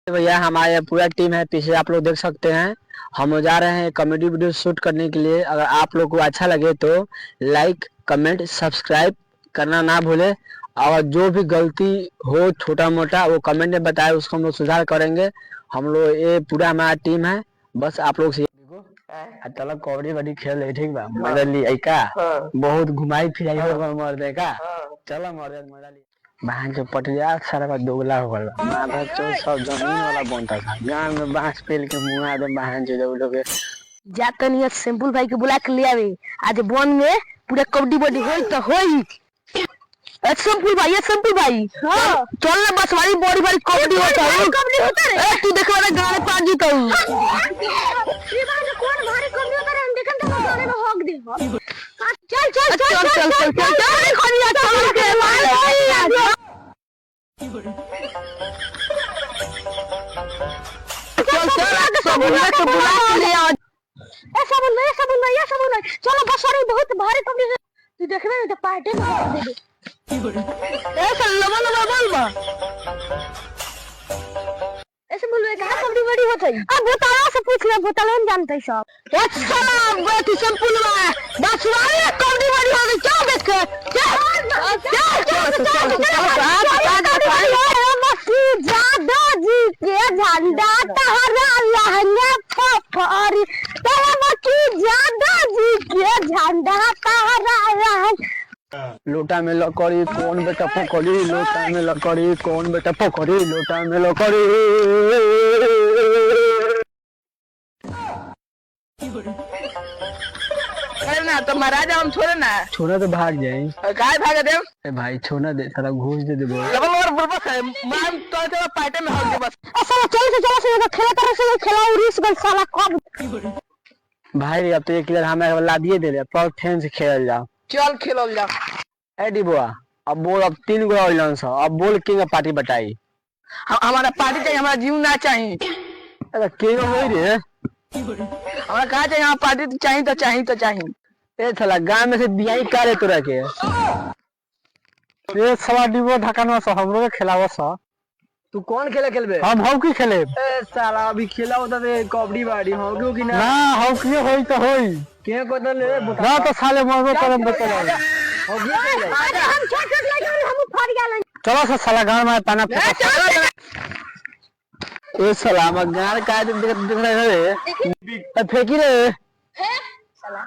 भैया हमारे पूरा टीम है पीछे, आप लोग देख सकते हैं। हम जा रहे हैं कॉमेडी वीडियो शूट करने के लिए। अगर आप लोग को अच्छा लगे तो लाइक कमेंट सब्सक्राइब करना ना भूले। और जो भी गलती हो छोटा मोटा वो कमेंट में बताए, उसको हम लोग सुधार करेंगे। हम लोग ये पूरा हमारा टीम है, बस आप लोग से देखो। चलो कबड्डी वड्डी खेल रहे ठीक बा, मजा ली का बहुत घुमाई फिराई हो मर दे का। चलो मर दे मजा ली। बहन जो पटिया सारा का दोगला हो गया, माथा चो सब जमीन वाला बनता था। गांव में बांस पेल के मुआ दे बहन जो लोग जाता नहीं सिंपल भाई के बुला के ले आवे। आज वन में पूरा कबड्डी बड्डी होई तो होई। सिंपल भाई हां चल ना, बस वाली बड़ी बड़ी कबड्डी होता है। कबड्डी होता है तू देख वाला गांव में पांच जीता हूं। ये बात कौन भारी कबड्डी होता है, हम देखन तो गाने में हक दे। चल चल चल चल चल चल खड़िया चल के मार। चल चल सब बुला के ले आ। ऐसा बोल नहीं चलो बस अरे बहुत भारी कबड्डी तू देखबे ना तो पार्टी में दे दे। ऐसा लगा बोल बा ऐसे बोल कहां कबड्डी बड़ी होत है। अब बोतला से पूछ ले, बोतला में जानते सब। अच्छा बेटी सिंपल बा बस वाली कबड्डी बड़ी हो गई। क्या देख ज्यादा जी के झंडा तहरा लहंगा फफरी ज्यादा जी के झंडा तहरा लहंगा। लोटा में लकड़ी कौन बेटा पकड़ी, लोटा में लकड़ी कौन बेटा पकड़ी, लोटा में लकड़ी। ना तो महाराज हम छोड़े ना, छोड़ा तो भाग जाए। काय भाग दे भाई छोड़ा दे, सारा घूस दे दे। डबल और बुलबस है मान तो पार्टी में हक दे बस। ऐसा चल से खेला कर से खेला उरिस गल साला कब। भाई अब तो एक इधर हमें ला दिए दे रहे, पर फैन से खेल जाओ। चल खेलल जा। ए डिबुआ अब बोल, अब 3 गो ऑइलन सा, अब बोल किंग पार्टी बताई। हमारा पार्टी चाहिए, हमारा जीव ना चाहिए। अरे किंग होई रे, हमारा कहा चाहिए, यहाँ पार्टी तो चाहिए। ए साला गांव में से बियाई कारे तोरा के। ये साला डिबुआ ढकानवा सा हमरो के खिलावा सा। तू कौन खेला खेलबे? हम हॉकी खेले। ए साला अभी खेला होता थे कबड्डी बाड़ी हॉकी की ना हॉकी होई तो होई के को तो ले ना तो साले मरबो करम बचल। हॉकी खेले हम छोट लगे हम फट गेल। चलो सा साला गांव में पाना फेंक। ए साला म गांव का देख रहे रे, फेंकी रे साला।